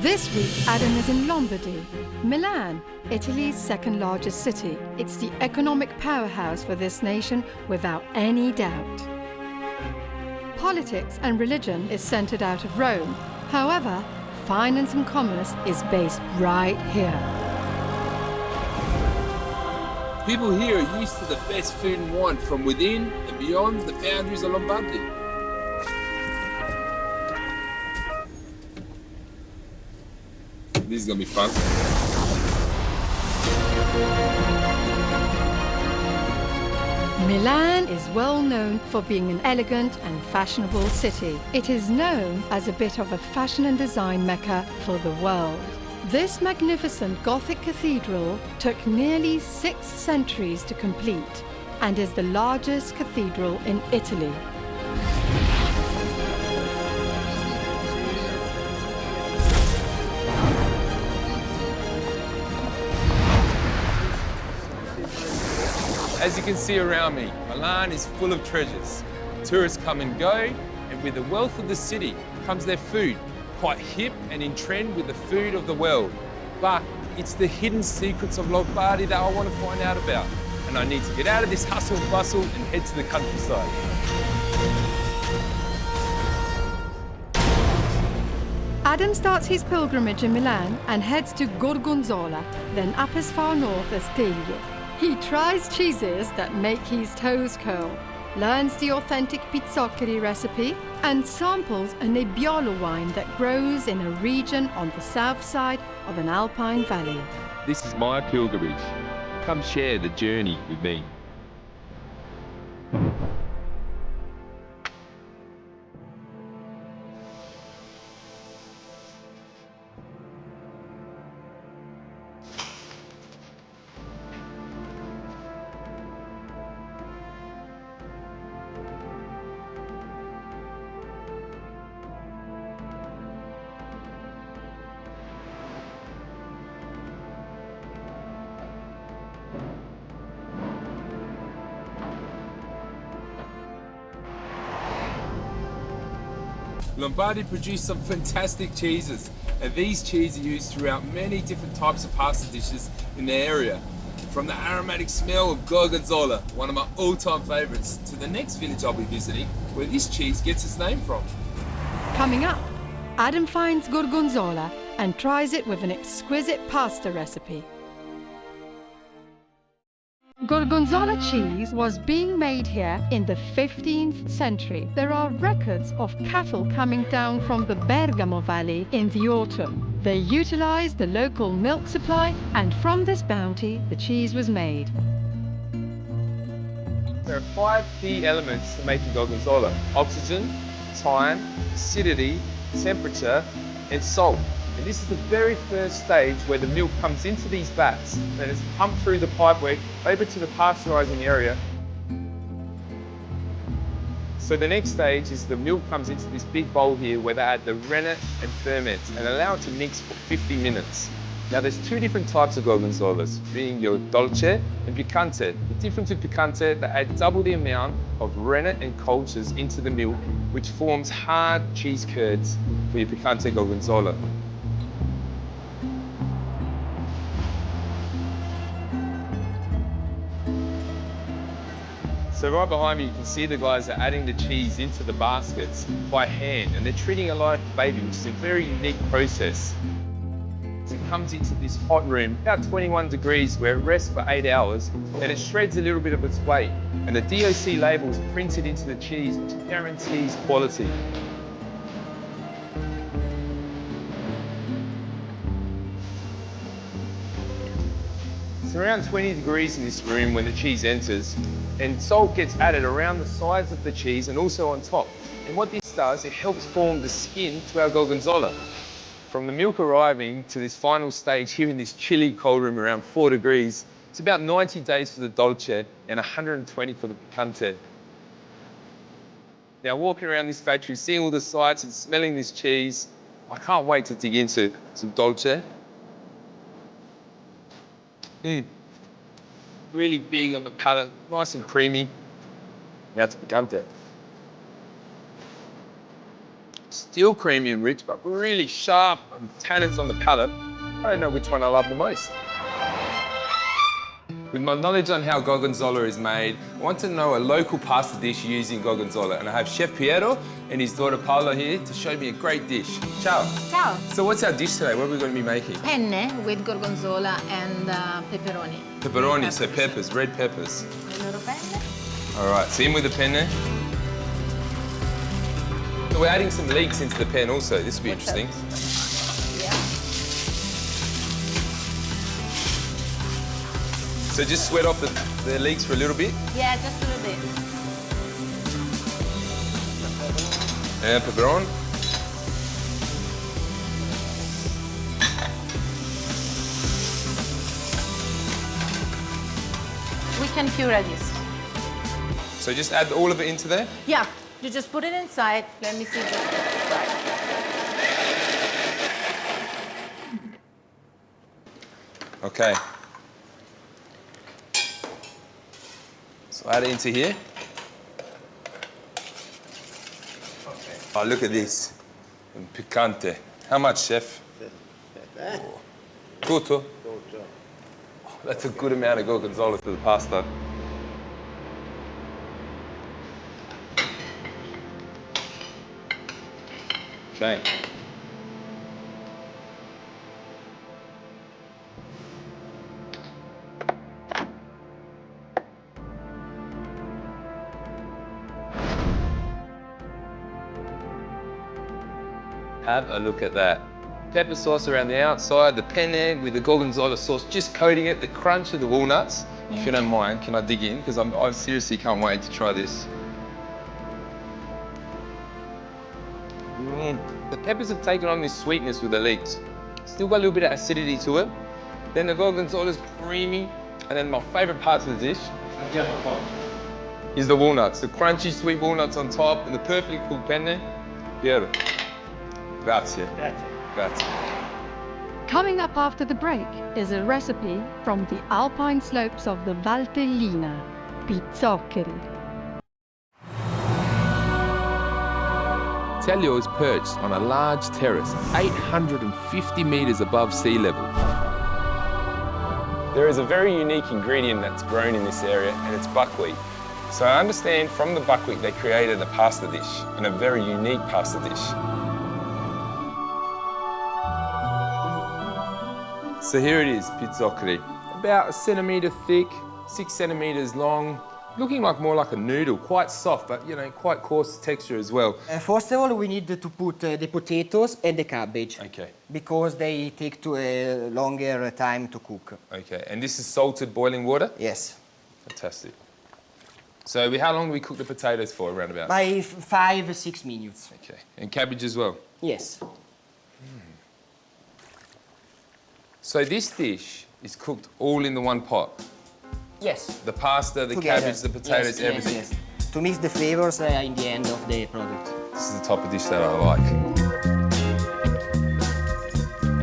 This week, Adam is in Lombardy, Milan, Italy's second largest city. It's the economic powerhouse for this nation without any doubt. Politics and religion is centered out of Rome. However, finance and commerce is based right here. People here are used to the best food and wine from within and beyond the boundaries of Lombardy. This is gonna be fun. Milan is well known for being an elegant and fashionable city. It is known as a bit of a fashion and design mecca for the world. This magnificent Gothic cathedral took nearly 6 centuries to complete and is the largest cathedral in Italy. As you can see around me, Milan is full of treasures. Tourists come and go, and with the wealth of the city comes their food, quite hip and in trend with the food of the world. But it's the hidden secrets of Lombardy that I want to find out about. And I need to get out of this hustle and bustle and head to the countryside. Adam starts his pilgrimage in Milan and heads to Gorgonzola, then up as far north as Nebbiolo. He tries cheeses that make his toes curl, learns the authentic Pizzocheri recipe, and samples a Nebbiolo wine that grows in a region on the south side of an alpine valley. This is my pilgrimage. Come share the journey with me. Lombardy produce some fantastic cheeses, and these cheeses are used throughout many different types of pasta dishes in the area. From the aromatic smell of Gorgonzola, one of my all-time favourites, to the next village I'll be visiting, where this cheese gets its name from. Coming up, Adam finds Gorgonzola and tries it with an exquisite pasta recipe. Gorgonzola cheese was being made here in the 15th century. There are records of cattle coming down from the Bergamo Valley in the autumn. They utilized the local milk supply, and from this bounty, the cheese was made. There are 5 key elements to making Gorgonzola: oxygen, time, acidity, temperature, and salt. And this is the very first stage where the milk comes into these vats and is pumped through the pipework over to the pasteurizing area. So the next stage is the milk comes into this big bowl here where they add the rennet and ferment and allow it to mix for 50 minutes. Now there's 2 different types of Gorgonzolas, being your dolce and picante. The difference with picante, they add double the amount of rennet and cultures into the milk, which forms hard cheese curds for your picante Gorgonzola. So right behind me, you can see the guys are adding the cheese into the baskets by hand, and they're treating it like a baby, which is a very unique process. It comes into this hot room, about 21 degrees, where it rests for 8 hours, and it shreds a little bit of its weight. And the DOC label is printed into the cheese, which guarantees quality. It's around 20 degrees in this room when the cheese enters, and salt gets added around the sides of the cheese and also on top. And what this does, it helps form the skin to our Gorgonzola. From the milk arriving to this final stage here in this chilly cold room around 4 degrees, it's about 90 days for the dolce and 120 for the picante. Now walking around this factory, seeing all the sights and smelling this cheese, I can't wait to dig into some dolce. Really big on the palate, nice and creamy. Now to picante. Still creamy and rich, but really sharp and tannins on the palate. I don't know which one I love the most. With my knowledge on how Gorgonzola is made, I want to know a local pasta dish using Gorgonzola. And I have Chef Piero and his daughter Paola here to show me a great dish. Ciao. Ciao. So what's our dish today? What are we going to be making? Penne with gorgonzola and pepperoni. Pepperoni, so peppers, red peppers. Le loro penne. All right, so in with the penne. So we're adding some leeks into the pen also. This will be interesting. Yeah. So just sweat off the leeks for a little bit. Yeah, just a little bit. And pepperoni. We can cure this. So just add all of it into there. Yeah, you just put it inside. Let me see. Right. Okay. So add it into here. Oh, look at this. Picante. How much, chef? Tutto? Oh, that's a good amount of gorgonzola for the pasta. Okay. Have a look at that. Pepper sauce around the outside, the penne with the gorgonzola sauce just coating it, the crunch of the walnuts. If you don't mind, can I dig in? Because I seriously can't wait to try this. The peppers have taken on this sweetness with the leeks. Still got a little bit of acidity to it. Then the gorgonzola's creamy. And then my favorite parts of the dish is the walnuts. The crunchy sweet walnuts on top and the perfectly cooked penne. Piero. Grazie. Grazie. Coming up after the break is a recipe from the alpine slopes of the Valtellina, Pizzocheri. Taglio is perched on a large terrace, 850 metres above sea level. There is a very unique ingredient that's grown in this area, and it's buckwheat. So I understand from the buckwheat they created a pasta dish, and a very unique pasta dish. So here it is, Pizzocheri. About a centimetre thick, 6 centimetres long, looking more like a noodle, quite soft, but quite coarse texture as well. First of all, we need to put the potatoes and the cabbage. Okay. Because they take a longer time to cook. Okay, and this is salted boiling water? Yes. Fantastic. So how long do we cook the potatoes for, around about? By 5-6 minutes. Okay, and cabbage as well? Yes. So this dish is cooked all in the one pot? Yes. The pasta, the Together. cabbage, the potatoes, Yes, everything? Yes, yes. To mix the flavors in the end of the product. This is the type of dish that I like.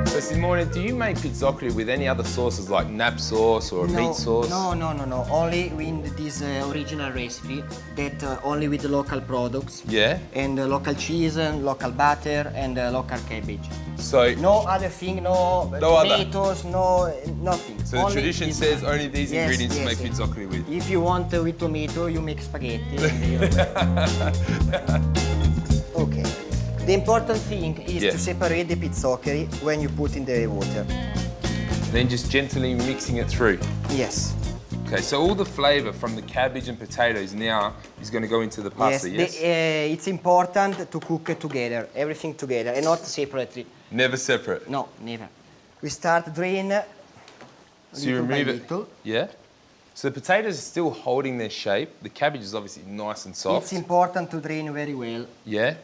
So Simone, do you make Pizzocheri with any other sauces like nap sauce or meat sauce? No. Only with this original recipe that only with the local products. Yeah? And local cheese, and local butter, and local cabbage. So, No other thing, no tomatoes, no nothing. so the Only tradition this says one. only these Yes, ingredients to yes, make yes. Pizzocheri with? If you want with tomato, you make spaghetti. Okay. The important thing is Yeah. to separate the pizzocheri when you put in the water. Then just gently mixing it through. Yes. Okay, so all the flavour from the cabbage and potatoes now is going to go into the pasta, yes? It's important to cook it together, everything together, and not separately. Never separate? No, never. We start drain So you little by remove it? little. Yeah? So the potatoes are still holding their shape. The cabbage is obviously nice and soft. It's important to drain very well. Yeah?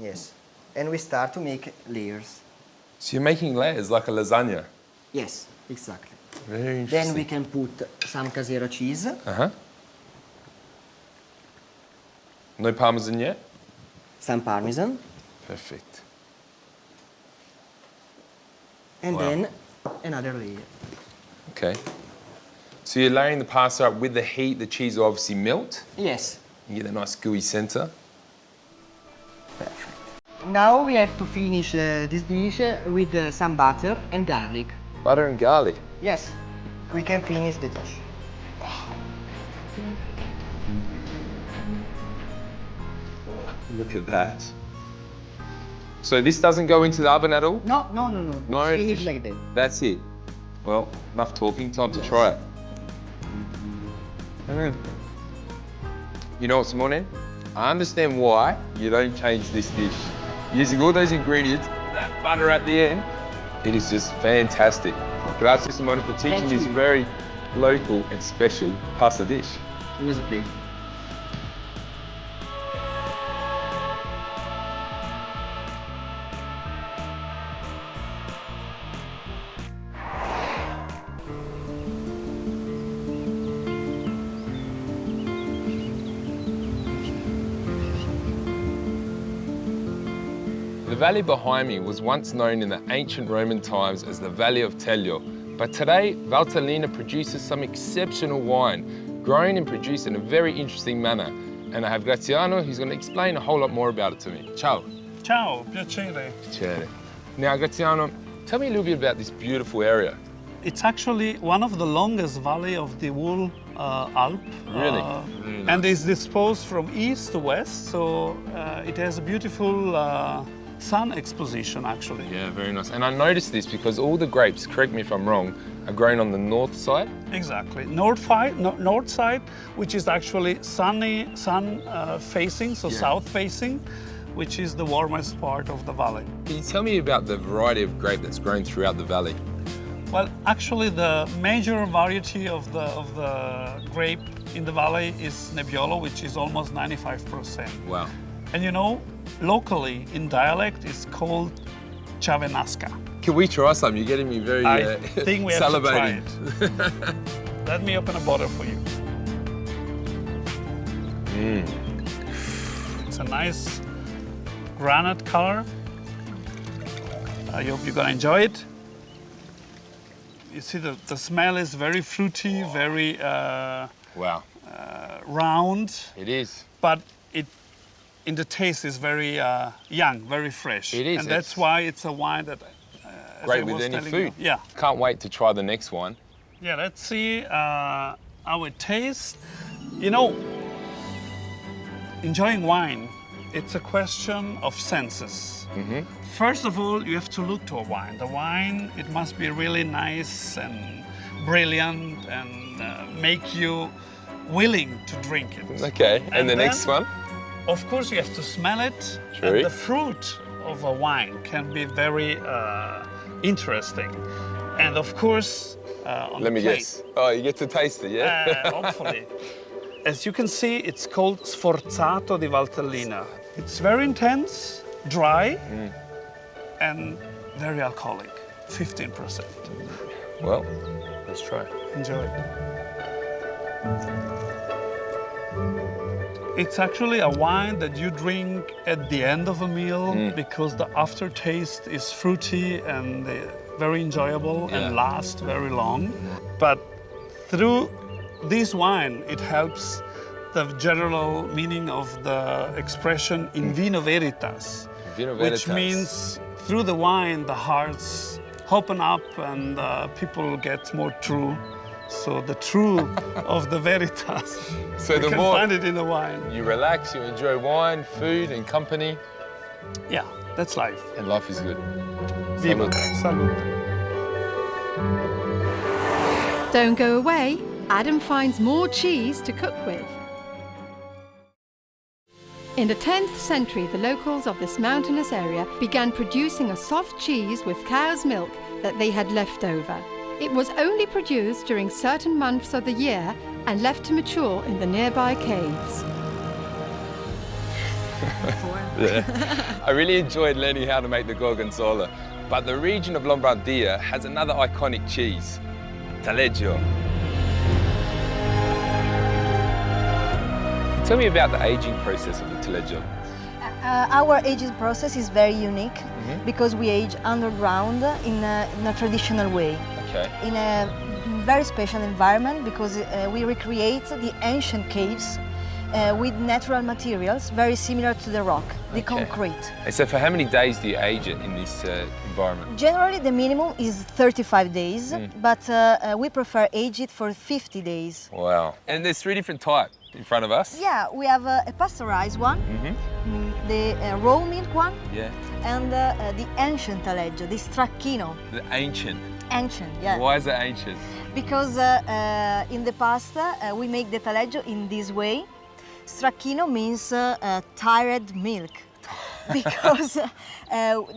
Yes. And we start to make layers. So you're making layers like a lasagna? Yes, exactly. Very interesting. Then we can put some casero cheese. Uh-huh. No parmesan yet? Some parmesan. Perfect. And Wow. then another layer. Okay. So you're layering the pasta up with the heat. The cheese will obviously melt. Yes. You get a nice gooey centre. Perfect. Now we have to finish this dish with some butter and garlic. Butter and garlic. Yes, we can finish the dish. Look at that. So this doesn't go into the oven at all? No. No, Finish like that. That's it. Well, enough talking, time to try it. You know what, Simone? I understand why you don't change this dish. Using all those ingredients, that butter at the end, it is just fantastic. Grazie, Simone, for teaching Thank this you. very local and special pasta dish. It was a pleasure. The valley behind me was once known in the ancient Roman times as the Valley of Telio, but today Valtellina produces some exceptional wine, grown and produced in a very interesting manner. And I have Graziano, who's going to explain a whole lot more about it to me. Ciao. Ciao, piacere. Piacere. Now, Graziano, tell me a little bit about this beautiful area. It's actually one of the longest valley of the whole Alp. Really? Very nice. And is disposed from east to west, so it has a beautiful sun exposition actually. Yeah, very nice. And I noticed this because all the grapes, correct me if I'm wrong, are grown on the north side. Exactly. North side, which is actually sun facing, so south facing, which is the warmest part of the valley. Can you tell me about the variety of grape that's grown throughout the valley? Well, actually, the major variety of the grape in the valley is Nebbiolo, which is almost 95%. Wow. And you know, locally in dialect, it's called Chavenasca. Can we try some? You're getting me very I think we have to try salivating. it. Let me open a bottle for you. It's a nice granite color. I hope you're gonna enjoy it. You see the smell is very fruity, very Wow. round, It is. but in the taste is very young, very fresh. It is, and that's it's- why it's a wine that as Great I with was any telling food. you. Yeah, Can't wait to try the next one. yeah. Let's see how it tastes. You know, enjoying wine, it's a question of senses. First of all, you have to look to a wine. The wine, it must be really nice and brilliant and make you willing to drink it. Okay, and the then, next one? Of course, you have to smell it. Sure. And the fruit of a wine can be very interesting. And of course, on Let the me plate, guess. Oh, you get to taste it, yeah? hopefully. As you can see, it's called Sforzato di Valtellina. It's very intense, dry, and very alcoholic, 15%. Well, let's try. Enjoy. It's actually a wine that you drink at the end of a meal because the aftertaste is fruity and very enjoyable and lasts very long. But through this wine, it helps the general meaning of the expression in vino veritas, Vino which veritas. means through the wine, the hearts open up and people get more true. So the true of the veritas, So you the can more find it in the wine. you relax, you enjoy wine, food, and company, Yeah, that's life. and life is good. Viva. Salute. Salute. Don't go away. Adam finds more cheese to cook with. In the 10th century, the locals of this mountainous area began producing a soft cheese with cow's milk that they had left over. It was only produced during certain months of the year and left to mature in the nearby caves. I really enjoyed learning how to make the Gorgonzola, but the region of Lombardia has another iconic cheese, Taleggio. Tell me about the aging process of the Taleggio. Our aging process is very unique because we age underground in a traditional way, Okay. in a very special environment because we recreate the ancient caves with natural materials, very similar to the rock, the concrete. And so for how many days do you age it in this environment? Generally, the minimum is 35 days, but we prefer age it for 50 days. Wow. And there's 3 different types in front of us. Yeah, we have a pasteurized one, the raw milk one, Yeah. and the ancient taleggio, the stracchino. The ancient. Ancient, yeah. Why is it ancient? Because in the past we make the taleggio in this way. Stracchino means tired milk. Because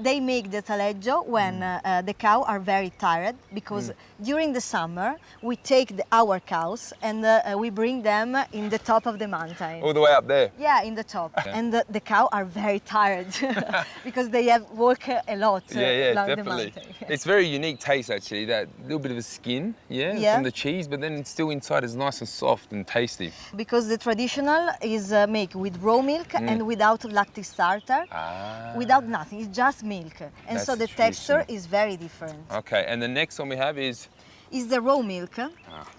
they make the taleggio when the cow are very tired, because during the summer we take our cows and we bring them in the top of the mountain. All the way up there? Yeah, in the top. And the cow are very tired because they have walked a lot along the mountain. It's very unique taste actually, that little bit of a skin, from the cheese, but then it's still inside is nice and soft and tasty. Because the traditional is made with raw milk and without lactic starter. Without nothing, it's just milk. And so the texture is very different. Okay, and the next one we have is the raw milk.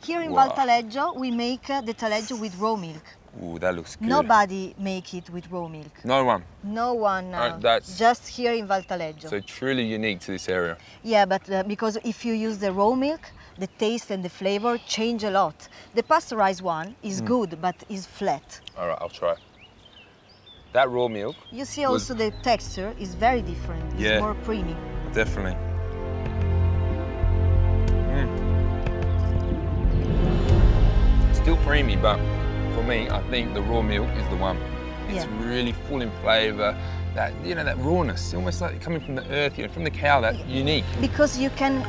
Here in Val Taleggio, we make the taleggio with raw milk. Ooh, that looks good. Nobody make it with raw milk. No one? No one, that's just here in Val Taleggio. So truly unique to this area. Yeah, but because if you use the raw milk, the taste and the flavor change a lot. The pasteurized one is good, but is flat. All right, I'll try. That raw milk. You see also the texture is very different. It's more creamy. Definitely. Still creamy, but for me, I think the raw milk is the one. It's really full in flavour. That, that rawness, almost like coming from the earth, from the cow, that unique. Because you can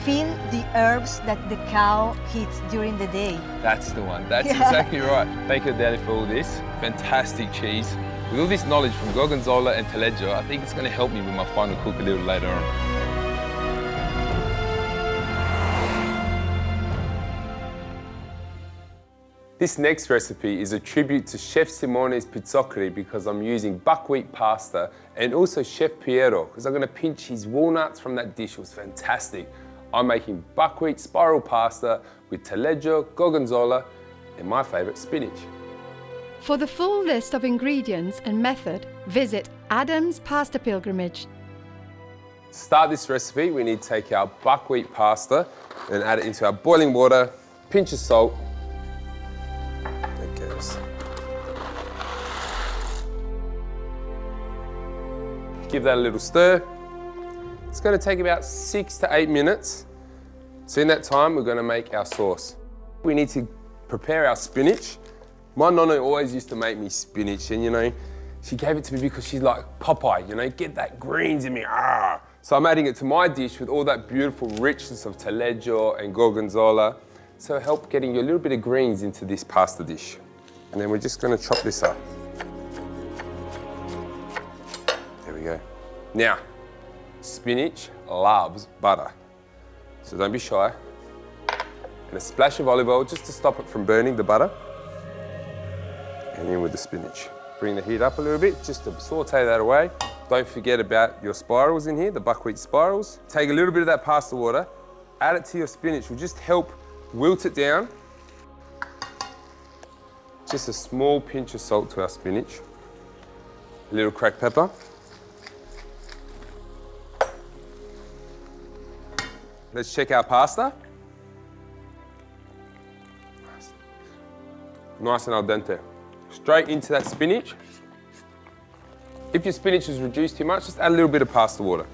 feel the herbs that the cow eats during the day. That's the one. That's exactly right. Thank you, Daddy, for all this. Fantastic cheese. With all this knowledge from Gorgonzola and taleggio, I think it's going to help me with my final cook a little later on. This next recipe is a tribute to Chef Simone's Pizzocheri because I'm using buckwheat pasta, and also Chef Piero because I'm going to pinch his walnuts from that dish. It was fantastic. I'm making buckwheat spiral pasta with taleggio, gorgonzola, and my favourite, spinach. For the full list of ingredients and method, visit Adam's Pasta Pilgrimage. To start this recipe, we need to take our buckwheat pasta and add it into our boiling water, pinch of salt. There it goes. Give that a little stir. It's going to take about 6 to 8 minutes. So in that time, we're going to make our sauce. We need to prepare our spinach. My nonna always used to make me spinach, and she gave it to me because she's like Popeye, get that greens in me, ah. So I'm adding it to my dish with all that beautiful richness of taleggio and gorgonzola. So help getting a little bit of greens into this pasta dish. And then we're just gonna chop this up. There we go. Now, spinach loves butter. So don't be shy. And a splash of olive oil just to stop it from burning the butter. And in with the spinach. Bring the heat up a little bit just to saute that away. Don't forget about your spirals in here, the buckwheat spirals. Take a little bit of that pasta water, add it to your spinach. Will just help wilt it down. Just a small pinch of salt to our spinach. A little cracked pepper. Let's check our pasta. Nice and al dente. Straight into that spinach. If your spinach is reduced too much, just add a little bit of pasta water.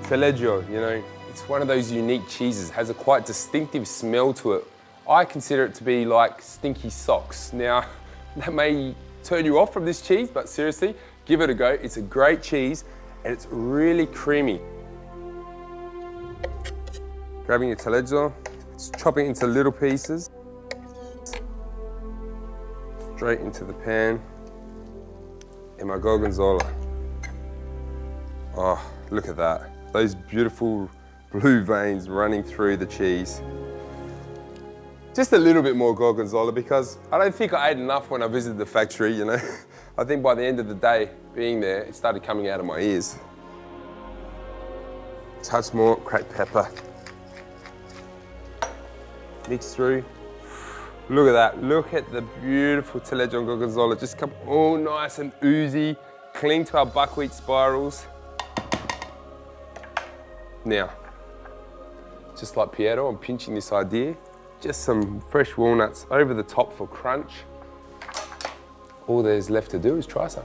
Taleggio, it's one of those unique cheeses. It has a quite distinctive smell to it. I consider it to be like stinky socks. Now, that may turn you off from this cheese, but seriously, give it a go. It's a great cheese and it's really creamy. Grabbing your taleggio, just chopping it into little pieces. Straight into the pan. And my gorgonzola. Oh, look at that. Those beautiful blue veins running through the cheese. Just a little bit more gorgonzola because I don't think I ate enough when I visited the factory, I think by the end of the day being there, it started coming out of my ears. Touch more cracked pepper. Mix through. Look at that. Look at the beautiful taleggio and gorgonzola. Just come all nice and oozy. Cling to our buckwheat spirals. Now, just like Piero, I'm pinching this idea. Just some fresh walnuts over the top for crunch. All there's left to do is try some.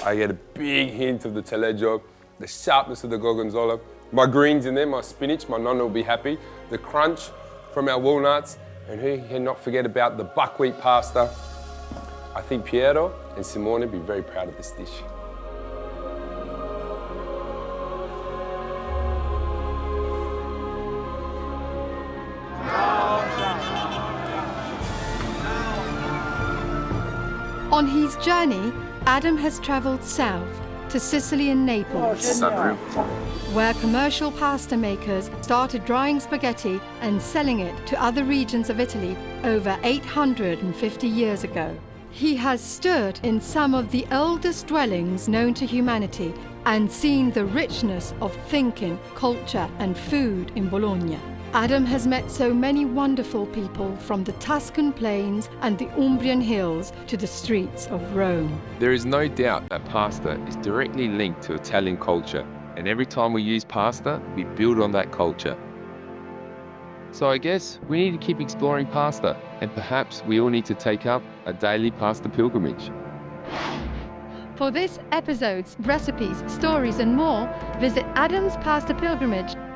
I get a big hint of the taleggio, the sharpness of the gorgonzola. My greens in there, my spinach, my nonna will be happy. The crunch from our walnuts, and who cannot forget about the buckwheat pasta. I think Piero and Simone will be very proud of this dish. On his journey, Adam has travelled south to Sicily and Naples, where commercial pasta makers started drying spaghetti and selling it to other regions of Italy over 850 years ago. He has stood in some of the oldest dwellings known to humanity and seen the richness of thinking, culture and food in Bologna. Adam has met so many wonderful people from the Tuscan plains and the Umbrian hills to the streets of Rome. There is no doubt that pasta is directly linked to Italian culture, and every time we use pasta, we build on that culture. So I guess we need to keep exploring pasta, and perhaps we all need to take up a daily pasta pilgrimage. For this episode's recipes, stories and more, visit adamspastapilgrimage.com.